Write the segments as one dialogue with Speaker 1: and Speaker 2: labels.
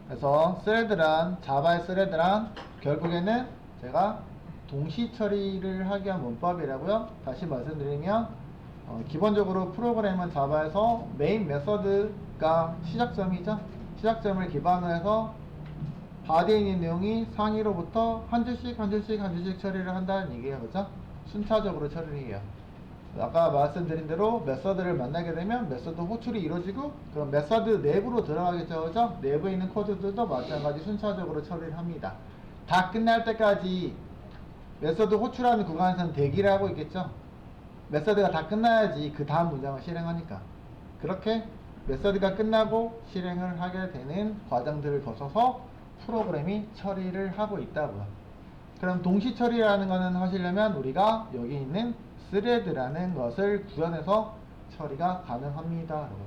Speaker 1: 그래서 스레드란, 자바의 스레드란 결국에는 제가 동시 처리를 하기 위한 문법이라고요. 다시 말씀드리면 기본적으로 프로그램은 자바에서 메인 메서드가 시작점이죠. 시작점을 기반으로 해서 바디에 있는 내용이 상위로부터 한 줄씩 한 줄씩 한 줄씩 처리를 한다는 얘기예요. 그죠? 순차적으로 처리를 해요. 아까 말씀드린 대로 메서드를 만나게 되면 메서드 호출이 이루어지고 그럼 메서드 내부로 들어가겠죠. 그죠? 내부에 있는 코드들도 마찬가지 순차적으로 처리를 합니다. 다 끝날 때까지 메서드 호출하는 구간에서는 대기를 하고 있겠죠. 메서드가 다 끝나야지 그 다음 문장을 실행하니까. 그렇게 메서드가 끝나고 실행을 하게 되는 과정들을 거쳐서 프로그램이 처리를 하고 있다고요. 그럼 동시 처리라는 것은 하시려면 우리가 여기 있는 스레드라는 것을 구현해서 처리가 가능합니다. 여러분.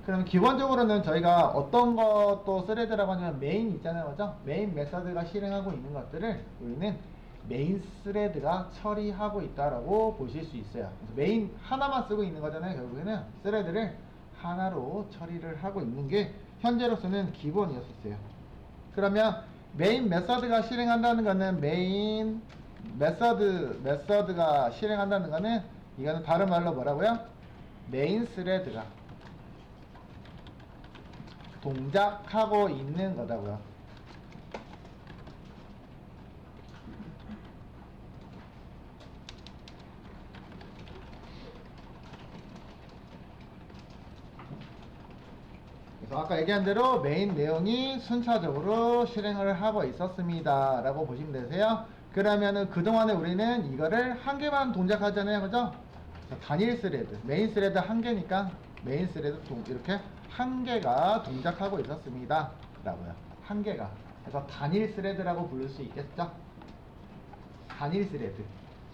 Speaker 1: 그럼 기본적으로는 저희가 어떤 것도 스레드라고 하냐면 메인 있잖아요. 그죠? 메인 메서드가 실행하고 있는 것들을 우리는 메인 스레드가 처리하고 있다라고 보실 수 있어요. 그래서 메인 하나만 쓰고 있는 거잖아요. 결국에는 스레드를 하나로 처리를 하고 있는 게 현재로서는 기본이었었어요. 그러면 메인 메서드가 실행한다는 거는 메인 메서드가 실행한다는 거는 이거는 다른 말로 뭐라고요? 메인 스레드가 동작하고 있는 거다고요. 그래서 아까 얘기한 대로 메인 내용이 순차적으로 실행을 하고 있었습니다 라고 보시면 되세요. 그러면은 그동안에 우리는 이거를 한 개만 동작하잖아요. 그죠? 단일 스레드, 메인 스레드 한 개니까 메인 스레드 이렇게 한 개가 동작하고 있었습니다 라고요. 한 개가. 그래서 단일 스레드라고 부를 수 있겠죠? 단일 스레드.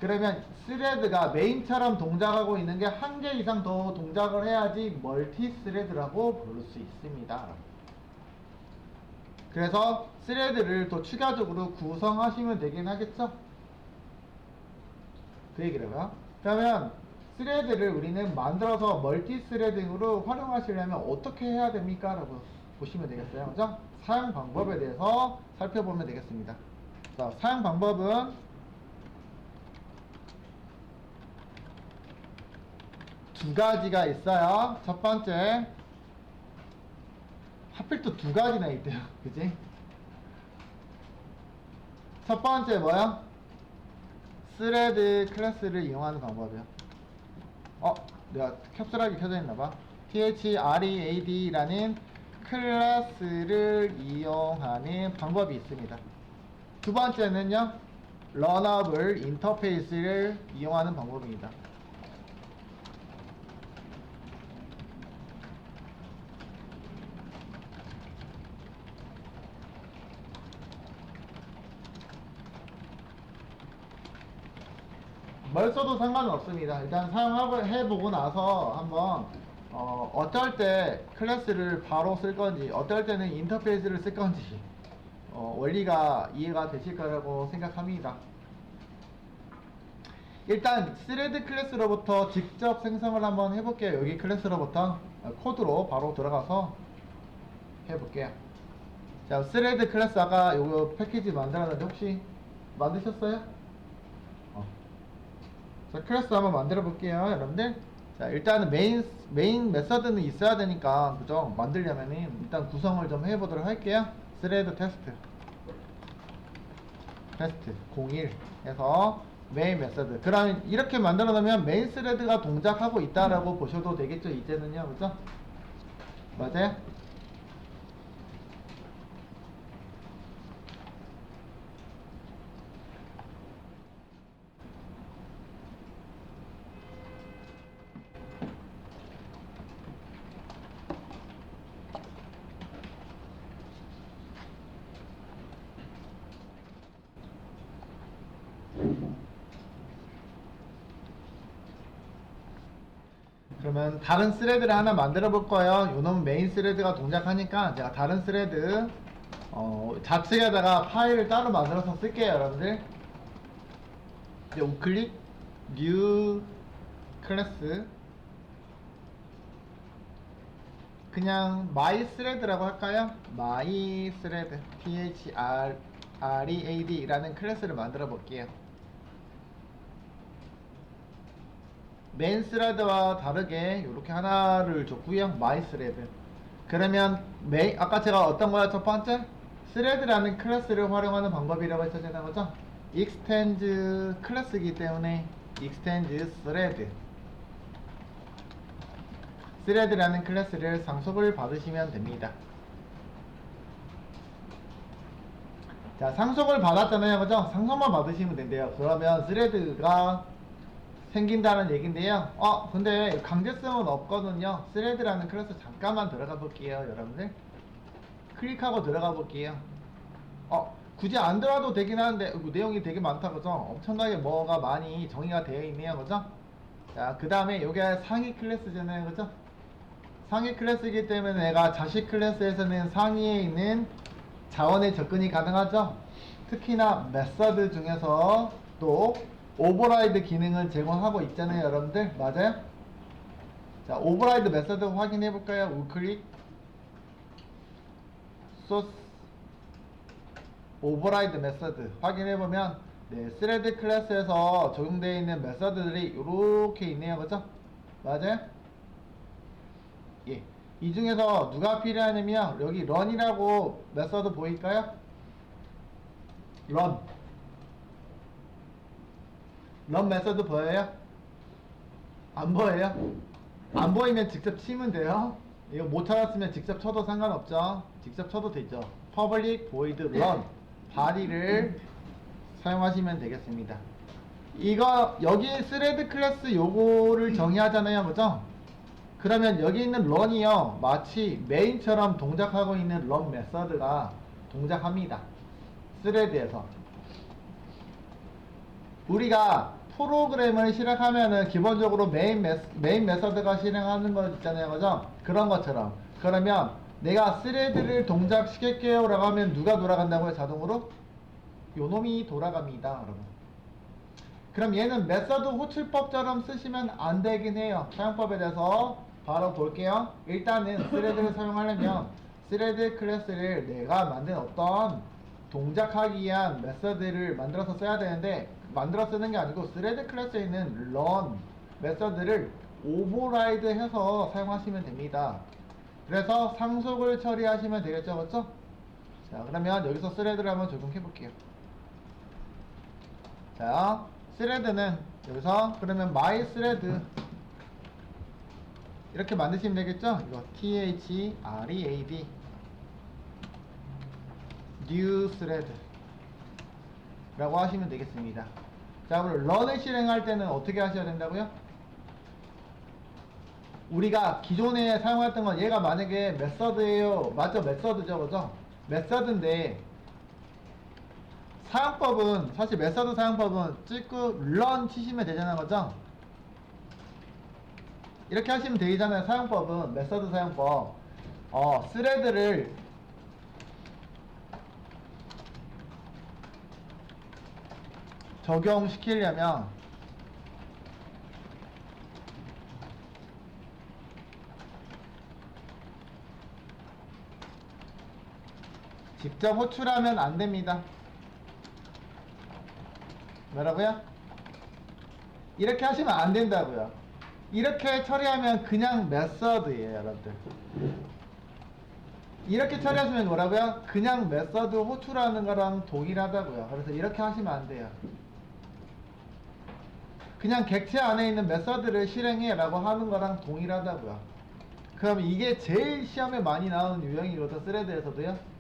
Speaker 1: 그러면 스레드가 메인처럼 동작하고 있는 게 한 개 이상 더 동작을 해야지 멀티 스레드라고 부를 수 있습니다. 그래서 스레드를 또 추가적으로 구성하시면 되긴 하겠죠? 그 얘기라고요. 그러면 스레드를 우리는 만들어서 멀티 스레딩으로 활용하시려면 어떻게 해야 됩니까? 라고 보시면 되겠어요. 그죠? 사용 방법에 대해서 살펴보면 되겠습니다. 자, 사용 방법은 두 가지가 있어요. 첫 번째, 하필 또 두 가지나 있대요. 그지? 첫 번째 뭐야? 스레드 클래스를 이용하는 방법이요. 내가 캡슐하게 켜져 있나봐. thread라는 클래스를 이용하는 방법이 있습니다. 두 번째는요, 러너블 인터페이스를 이용하는 방법입니다. 뭘 써도 상관은 없습니다. 일단 사용하고 해보고 나서 한번 어떨 때 클래스를 바로 쓸 건지 어떨 때는 인터페이스를 쓸 건지 원리가 이해가 되실 거라고 생각합니다. 일단 스레드 클래스로부터 직접 생성을 한번 해볼게요. 여기 클래스로부터 코드로 바로 들어가서 해볼게요. 자, 스레드 클래스 아까 요거 패키지 만들었는데 혹시 만드셨어요? 자, 클래스 한번 만들어 볼게요, 여러분들. 자, 일단은 메인 메서드는 있어야 되니까, 그죠? 만들려면은 일단 구성을 좀 해보도록 할게요. 스레드 테스트 01 해서 메인 메서드. 그럼 이렇게 만들어 놓으면 메인 스레드가 동작하고 있다라고 보셔도 되겠죠, 이제는요, 그죠? 맞아요? 그러면 다른 스레드를 하나 만들어 볼 거예요. 요놈은 메인 스레드가 동작하니까 제가 다른 스레드 좌측에다가 파일을 따로 만들어서 쓸게요, 여러분들. 이제 우클릭 뉴 클래스 그냥 my thread라고 할까요? my thread thread 라는 클래스를 만들어 볼게요. main thread와 다르게 이렇게 하나를 줬고요. my thread. 그러면 아까 제가 어떤 거야? 첫 번째 thread라는 클래스를 활용하는 방법이라고 했었잖아요, 그죠? extends 클래스이기 때문에 extends thread라는 클래스를 상속을 받으시면 됩니다. 자, 상속을 받았잖아요, 그죠? 상속만 받으시면 된대요. 그러면 thread가 생긴다는 얘긴데요. 근데 강제성은 없거든요. thread라는 클래스 잠깐만 들어가 볼게요, 여러분들. 클릭하고 들어가 볼게요. 굳이 안 들어가도 되긴 하는데 내용이 되게 많다, 그죠? 엄청나게 뭐가 많이 정의가 되어 있네요, 그죠? 자, 그 다음에 요게 상위 클래스잖아요, 그죠? 상위 클래스이기 때문에 내가 자식 클래스에서는 상위에 있는 자원의 접근이 가능하죠. 특히나 메서드 중에서 또 오버라이드 기능을 제공하고 있잖아요, 여러분들. 맞아요? 자, 오버라이드 메서드 확인해 볼까요? 우클릭 소스 오버라이드 메서드 확인해 보면 스레드 클래스에서 적용되어 있는 메서드들이 이렇게 있네요, 그죠? 맞아요? 예. 이 중에서 누가 필요하냐면 여기 run이라고 메서드 보일까요? run 메서드 보여요? 안 보여요? 안 보이면 직접 치면 돼요. 이거 못 찾았으면 직접 쳐도 상관없죠. 직접 쳐도 되죠. public void run 바디를 사용하시면 되겠습니다. 이거 여기 스레드 클래스 요거를 정의하잖아요, 그죠? 그러면 여기 있는 run이요 마치 메인처럼 동작하고 있는 run 메서드가 동작합니다. 스레드에서 우리가 프로그램을 실행하면은 기본적으로 메인 메서드가 실행하는 거 있잖아요, 그죠? 그런 것처럼. 그러면 내가 스레드를 동작시킬게요 라고 하면 누가 돌아간다고요? 자동으로? 요놈이 돌아갑니다, 여러분. 그럼 얘는 메서드 호출법처럼 쓰시면 안 되긴 해요. 사용법에 대해서 바로 볼게요. 일단은 스레드를 사용하려면 스레드 클래스를 내가 만든 어떤 동작하기 위한 메서드를 만들어서 써야 되는데 만들어 쓰는 게 아니고 스레드 클래스에 있는 run 메서드를 오버라이드 해서 사용하시면 됩니다. 그래서 상속을 처리하시면 되겠죠, 그렇죠? 자, 그러면 여기서 스레드를 한번 적용해 볼게요. 자, 스레드는 여기서 그러면 my thread 이렇게 만드시면 되겠죠? 이거 thread new thread 라고 하시면 되겠습니다. 자, 그럼 run을 실행할 때는 어떻게 하셔야 된다고요? 우리가 기존에 사용했던 건 얘가 만약에 메서드예요. 맞죠? 메서드죠, 그죠? 메서드인데 사용법은 사실 메서드 사용법은 찍고 run 치시면 되잖아요, 그죠? 이렇게 하시면 되잖아요. 사용법은 메서드 사용법 스레드를 적용시키려면 직접 호출하면 안 됩니다. 뭐라고요? 이렇게 하시면 안 된다고요. 이렇게 처리하면 그냥 메서드예요, 여러분들. 이렇게 처리하시면 뭐라고요? 그냥 메서드 호출하는 거랑 동일하다고요. 그래서 이렇게 하시면 안 돼요. 그냥 객체 안에 있는 메서드를 실행해 라고 하는 거랑 동일하다고요. 그럼 이게 제일 시험에 많이 나오는 유형이거든, 스레드에서도요.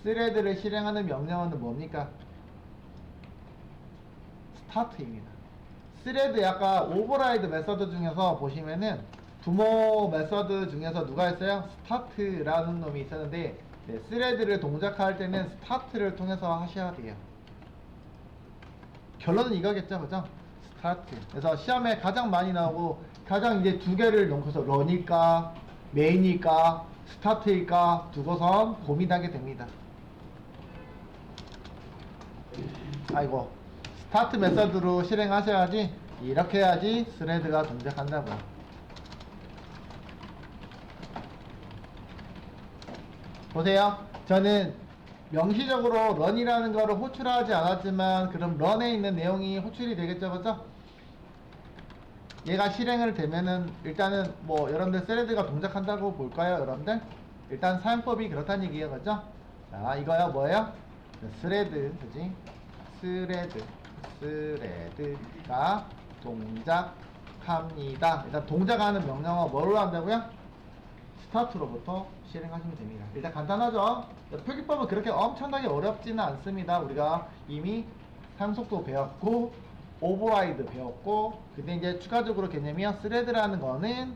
Speaker 1: 스레드를 실행하는 명령어는 뭡니까? 스타트입니다. 스레드 약간 오버라이드 메서드 중에서 보시면은 부모 메서드 중에서 누가 있어요? 스타트라는 놈이 있었는데 스레드를 동작할 때는 스타트를 통해서 하셔야 돼요. 결론은 이거겠죠, 그죠? 스타트. 그래서 시험에 가장 많이 나오고 가장 이제 두 개를 놓고서 런일까 메인일까 스타트일까 두고선 고민하게 됩니다. 아이고, 스타트 메서드로 실행하셔야지, 이렇게 해야지 스레드가 동작한다고요. 보세요. 저는 명시적으로 런이라는 거를 호출하지 않았지만 그럼 런에 있는 내용이 호출이 되겠죠, 그죠? 얘가 실행을 되면은 일단은 뭐 여러분들 스레드가 동작한다고 볼까요, 여러분들? 일단 사용법이 그렇다는 얘기예요, 그죠? 자, 이거야 뭐예요? 스레드, 그지? 스레드가 동작합니다. 일단 동작하는 명령어 뭐로 한다고요? 스타트로부터 실행하시면 됩니다. 일단 간단하죠? 표기법은 그렇게 엄청나게 어렵지는 않습니다. 우리가 이미 상속도 배웠고 오버라이드 배웠고, 근데 이제 추가적으로 개념이 스레드라는 거는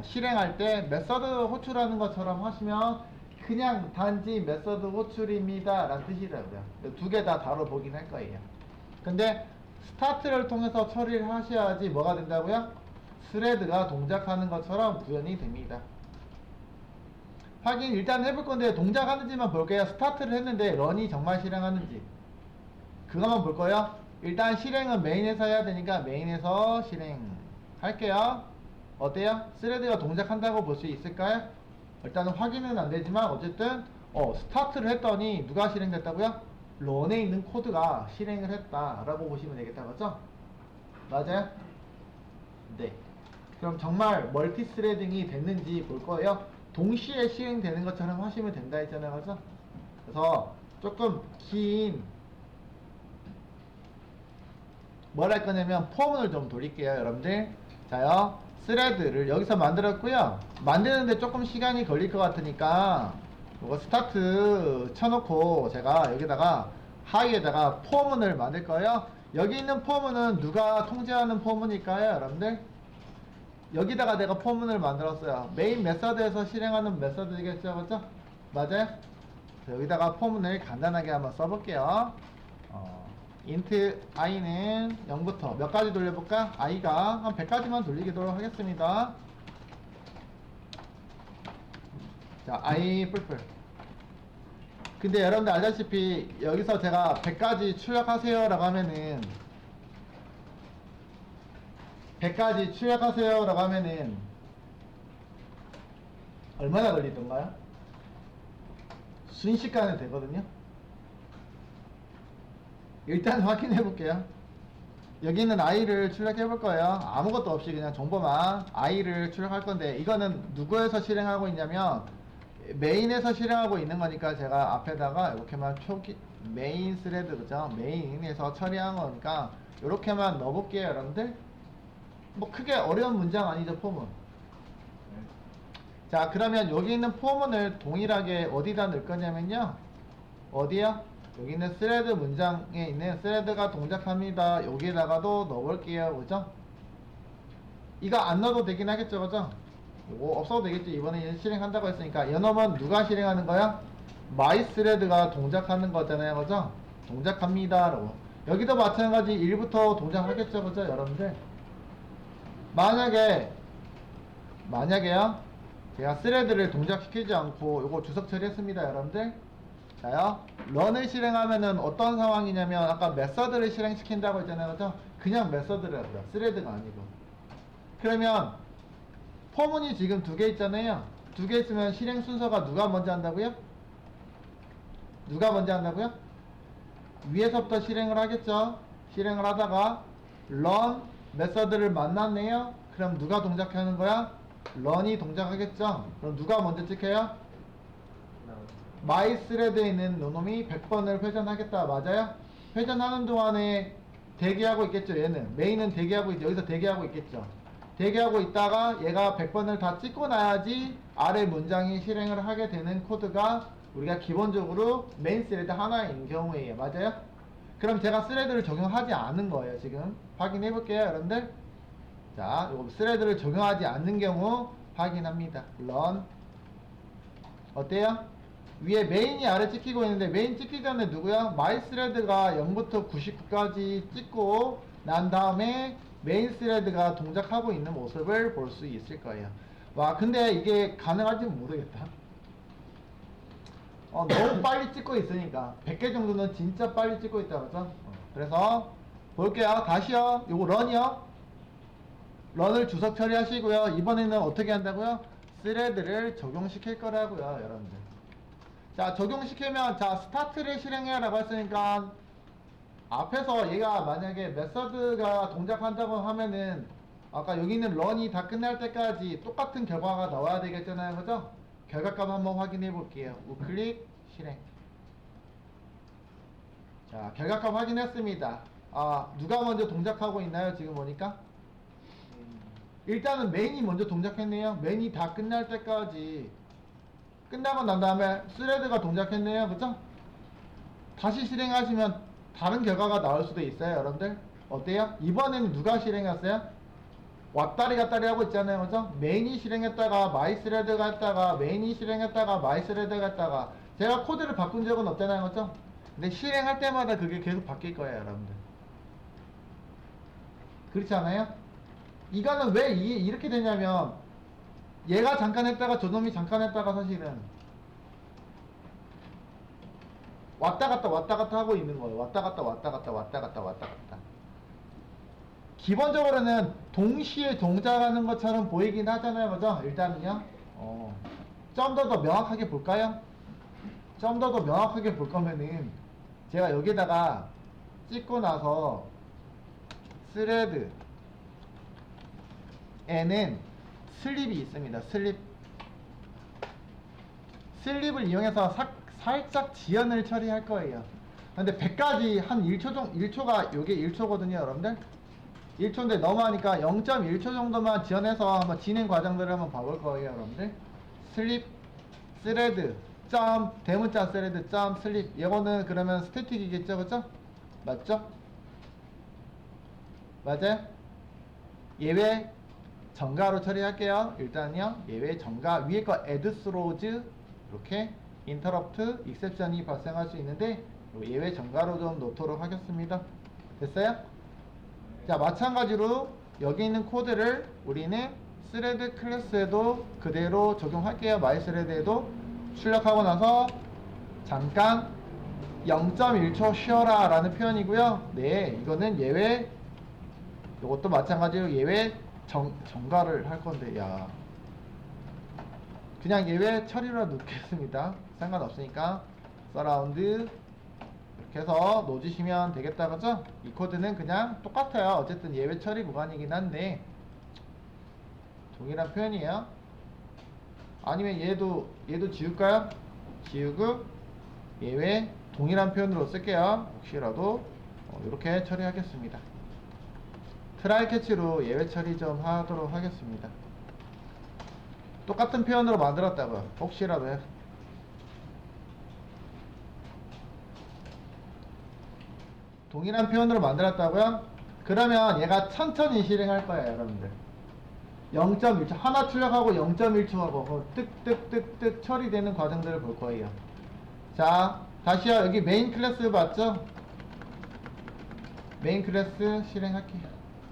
Speaker 1: 실행할 때 메서드 호출하는 것처럼 하시면 그냥 단지 메서드 호출입니다 라는 뜻이라고요. 두 개 다 다뤄보긴 할 거예요. 근데 스타트를 통해서 처리를 하셔야지 뭐가 된다고요? 스레드가 동작하는 것처럼 구현이 됩니다. 확인 일단 해볼 건데 동작하는지만 볼게요. 스타트를 했는데 런이 정말 실행하는지 그것만 볼 거예요. 일단 실행은 메인에서 해야 되니까 메인에서 실행할게요. 어때요? 스레드가 동작한다고 볼 수 있을까요? 일단은 확인은 안 되지만 어쨌든 스타트를 했더니 누가 실행됐다고요? 런에 있는 코드가 실행을 했다라고 보시면 되겠다, 그죠? 맞아요? 네. 그럼 정말 멀티 스레딩이 됐는지 볼 거예요. 동시에 실행되는 것처럼 하시면 된다 했잖아요, 그죠? 그래서 조금 긴 뭘 할 거냐면 포문을 좀 돌릴게요, 여러분들. 자요, 스레드를 여기서 만들었고요. 만드는데 조금 시간이 걸릴 것 같으니까 이거 스타트 쳐놓고 제가 여기다가 하이에다가 포문을 만들 거예요. 여기 있는 포문은 누가 통제하는 포문일까요, 여러분들? 여기다가 내가 포문을 만들었어요. 메인 메서드에서 실행하는 메서드이겠죠, 그렇죠? 맞아요? 자, 여기다가 포문을 간단하게 한번 써볼게요. int i는 0부터 몇 가지 돌려볼까? i가 한 100가지만 돌리도록 하겠습니다. 자, i 뿔뿔. 근데 여러분들 알다시피 여기서 제가 100가지 출력하세요 라고 하면은 100가지 출력하세요 라고 하면은 얼마나 걸리던가요? 순식간에 되거든요. 일단 확인해 볼게요. 여기 있는 i를 출력해 볼 거예요. 아무것도 없이 그냥 정보만 i를 출력할 건데 이거는 누구에서 실행하고 있냐면 메인에서 실행하고 있는 거니까 제가 앞에다가 이렇게만 메인 스레드, 그죠? 메인에서 처리한 거니까 이렇게만 넣어볼게요, 여러분들. 뭐 크게 어려운 문장 아니죠, 포문. 자, 그러면 여기 있는 포문을 동일하게 어디다 넣을 거냐면요, 어디요? 여기 있는 스레드 문장에 있는 스레드가 동작합니다 여기에다가도 넣어볼게요, 그죠? 이거 안 넣어도 되긴 하겠죠, 그죠? 이거 없어도 되겠죠. 이번에 실행한다고 했으니까. 연업은 누가 실행하는 거야? my 스레드가 동작하는 거잖아요, 그죠? 동작합니다 라고. 여기도 마찬가지 1부터 동작하겠죠, 그죠, 여러분들? 만약에요 제가 스레드를 동작시키지 않고 이거 주석 처리했습니다, 여러분들. 자요, 런을 실행하면은 어떤 상황이냐면 아까 메서드를 실행시킨다고 했잖아요, 그죠? 그냥 메서드라고요, 스레드가 아니고. 그러면 포문이 지금 두 개 있잖아요. 두 개 있으면 실행 순서가 누가 먼저 한다고요? 누가 먼저 한다고요? 위에서부터 실행을 하겠죠. 실행을 하다가 런 메서드를 만났네요. 그럼 누가 동작하는 거야? 런이 동작하겠죠. 그럼 누가 먼저 찍혀요? my 스레드에 있는 요놈이 100번을 회전하겠다. 맞아요? 회전하는 동안에 대기하고 있겠죠. 얘는 메인은 대기하고 있죠. 여기서 대기하고 있겠죠. 대기하고 있다가 얘가 100번을 다 찍고 나야지 아래 문장이 실행을 하게 되는 코드가 우리가 기본적으로 메인 스레드 하나인 경우에요. 맞아요? 그럼 제가 스레드를 적용하지 않은 거예요. 지금 확인해 볼게요, 여러분들. 자, 요거 스레드를 적용하지 않는 경우 확인합니다. run 어때요? 위에 메인이 아래 찍히고 있는데 메인 찍기 전에 누구야? my 스레드가 0부터 99까지 찍고 난 다음에 메인 스레드가 동작하고 있는 모습을 볼 수 있을 거예요. 와, 근데 이게 가능할지 모르겠다. 너무 빨리 찍고 있으니까 100개 정도는 진짜 빨리 찍고 있다, 그죠? 그래서 볼게요. 다시요. 요거 런이요. 런을 주석 처리하시고요. 이번에는 어떻게 한다고요? 스레드를 적용시킬 거라고요, 여러분들. 자, 적용시키면, 자, 스타트를 실행해라고 했으니까, 앞에서 얘가 만약에 메서드가 동작한다고 하면은, 아까 여기 있는 런이 다 끝날 때까지 똑같은 결과가 나와야 되겠잖아요. 그죠? 결과값 한번 확인해 볼게요. 우클릭, 실행. 자, 결과값 확인했습니다. 아, 누가 먼저 동작하고 있나요? 지금 보니까? 일단은 메인이 먼저 동작했네요. 메인이 다 끝날 때까지 끝나고 난 다음에 스레드가 동작했네요. 그죠? 다시 실행하시면 다른 결과가 나올 수도 있어요. 여러분들 어때요? 이번에는 누가 실행했어요? 왔다리 갔다리 하고 있잖아요. 그죠? 메인이 실행했다가 마이스레드가 했다가 메인이 실행했다가 마이스레드가 했다가 제가 코드를 바꾼 적은 없잖아요. 그죠? 근데 실행할 때마다 그게 계속 바뀔 거예요. 여러분들 그렇지 않아요? 이거는 왜 이렇게 되냐면 얘가 잠깐 했다가 저놈이 잠깐 했다가 사실은 왔다 갔다 왔다 갔다 하고 있는 거예요. 왔다 갔다 왔다 갔다 왔다 갔다 왔다 갔다. 기본적으로는 동시에 동작하는 것처럼 보이긴 하잖아요. 그죠? 일단은요. 좀 더 명확하게 볼까요? 좀 더 명확하게 볼 거면은 제가 여기다가 찍고 나서 스레드 에는 슬립이 있습니다. 슬립을 이용해서 살짝 지연을 처리할 거예요. 근데 100까지 한 1초가 요게 1초거든요, 여러분들. 1초인데 너무 하니까 0.1초 정도만 지연해서 한번 진행 과정들을 한번 봐볼 거예요, 여러분들. 슬립 스레드 점 대문자 스레드 점 슬립 이거는 그러면 스태틱이겠죠, 그쵸? 맞죠? 맞아요? 예외 정가로 처리할게요. 일단요 예외 정가 위에 거 add throws 이렇게 interrupt exception이 발생할 수 있는데 예외 정가로 좀 놓도록 하겠습니다. 됐어요? 자, 마찬가지로 여기 있는 코드를 우리는 스레드 클래스에도 그대로 적용할게요. 마이스레드에도 출력하고 나서 잠깐 0.1초 쉬어라 라는 표현이고요. 네, 이거는 예외, 이것도 마찬가지로 예외 정가를 할 건데, 야, 그냥 예외 처리로 넣겠습니다. 상관없으니까 서라운드 이렇게 해서 놓으시면 되겠다, 그죠? 이 코드는 그냥 똑같아요. 어쨌든 예외 처리 구간이긴 한데 동일한 표현이에요. 아니면 얘도 지울까요? 지우고 예외 동일한 표현으로 쓸게요. 혹시라도 이렇게 처리하겠습니다. 트라이 캐치로 예외 처리 좀 하도록 하겠습니다. 똑같은 표현으로 만들었다고요. 혹시라도요. 동일한 표현으로 만들었다고요? 그러면 얘가 천천히 실행할 거예요, 여러분들. 0.1초 하나 출력하고 0.1초 하고 뜩뜩뜩뜩 처리되는 과정들을 볼 거예요. 자, 다시요. 여기 메인 클래스 봤죠? 메인 클래스 실행할게요.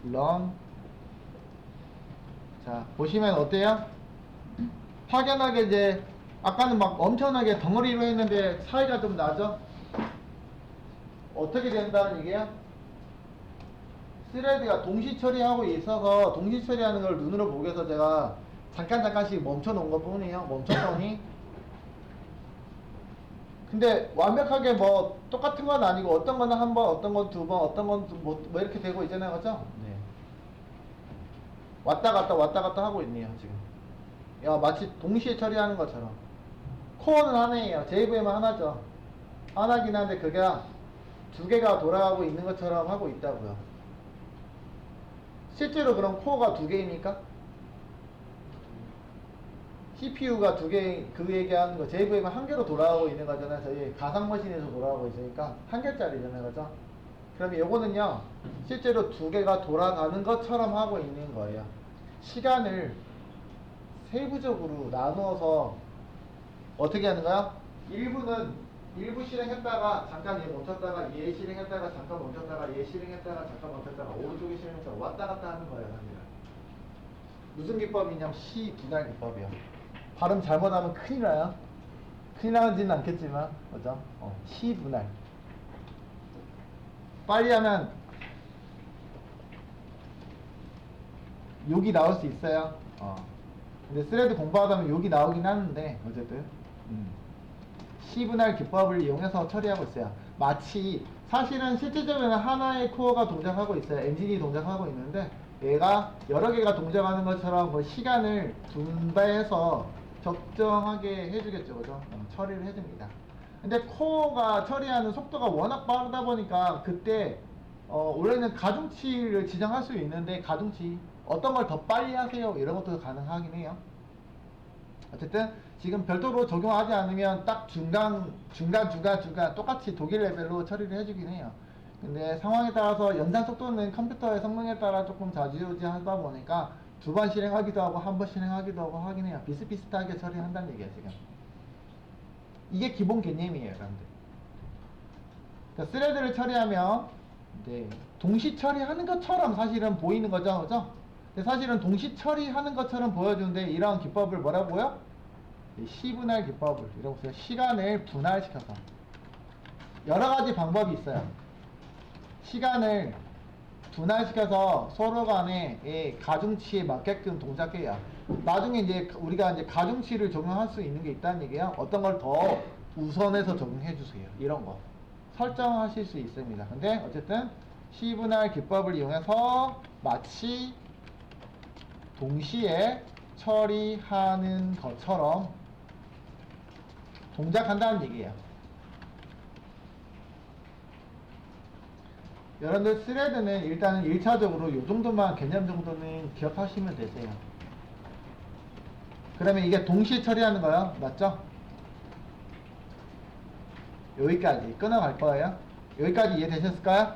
Speaker 1: run. 자, 보시면 어때요? 확연하게 이제 아까는 막 엄청나게 덩어리로 했는데 차이가 좀 나죠? 어떻게 된다는 얘기야? 스레드가 동시 처리하고 있어서 동시 처리하는 걸 눈으로 보기 위해서 제가 잠깐씩 멈춰 놓은 것 뿐이에요. 멈췄더니 근데 완벽하게 뭐 똑같은 건 아니고 어떤 거는 한 번, 어떤 건 두 번, 어떤 건 뭐 이렇게 되고 있잖아요. 그죠? 네. 왔다 갔다 하고 있네요, 지금. 야, 마치 동시에 처리하는 것처럼. 코어는 하나예요. JVM은 하나죠. 하나긴 한데 그게 두 개가 돌아가고 있는 것처럼 하고 있다고요. 실제로 그럼 코어가 두 개입니까? CPU가 두 개, 그 얘기하는 거, JVM은 한 개로 돌아가고 있는 거잖아요. 저희 가상머신에서 돌아가고 있으니까 한 개짜리잖아요. 그죠? 그러면 요거는요, 실제로 두 개가 돌아가는 것처럼 하고 있는 거예요. 시간을 세부적으로 나누어서 어떻게 하는 거야? 일부 실행했다가 잠깐 얘 멈췄다가 얘 실행했다가 잠깐 멈췄다가 얘 실행했다가 잠깐 멈췄다가 오른쪽에 실행했다가 왔다 갔다 하는 거예요. 사실은. 무슨 기법이냐면 C 분할 기법이요. 발음 잘못하면 큰일 나요. 큰일 나지는 않겠지만 그죠? C 분할. 빨리 하면 욕이 나올 수 있어요. 근데 스레드 공부하다 보면 욕이 나오긴 하는데 어쨌든 C분할 기법을 이용해서 처리하고 있어요. 마치 사실은 실질적으로는 하나의 코어가 동작하고 있어요. 엔진이 동작하고 있는데 얘가 여러 개가 동작하는 것처럼 그 시간을 분배해서 적정하게 해주겠죠. 그죠? 처리를 해줍니다. 근데 코어가 처리하는 속도가 워낙 빠르다 보니까 그때 원래는 가중치를 지정할 수 있는데 가중치 어떤 걸 더 빨리 하세요 이런 것도 가능하긴 해요. 어쨌든 지금 별도로 적용하지 않으면 딱 중간 똑같이 독일 레벨로 처리를 해주긴 해요. 근데 상황에 따라서 연산 속도는 컴퓨터의 성능에 따라 조금 좌지우지하다 보니까 두 번 실행하기도 하고 한 번 실행하기도 하고 하긴 해요. 비슷비슷하게 처리한다는 얘기야 지금. 이게 기본 개념이에요, 여러분들. 그러니까 스레드를 처리하면 네, 동시 처리하는 것처럼 사실은 보이는 거죠, 그죠? 근데 사실은 동시 처리하는 것처럼 보여주는데 이러한 기법을 뭐라고요? C분할 기법을 이라고 써요. 시간을 분할시켜서 여러 가지 방법이 있어요. 시간을 분할시켜서 서로 간의 가중치에 맞게끔 동작해요. 나중에 이제 우리가 이제 가중치를 적용할 수 있는 게 있다는 얘기예요. 어떤 걸 더 우선해서 적용해 주세요. 이런 거 설정하실 수 있습니다. 근데 어쨌든 C분할 기법을 이용해서 마치 동시에 처리하는 것처럼 동작한다는 얘기예요. 여러분들 스레드는 일단은 1차적으로 이 정도만 개념 정도는 기억하시면 되세요. 그러면 이게 동시에 처리하는 거요. 맞죠? 여기까지 끊어갈 거예요. 여기까지 이해되셨을까요?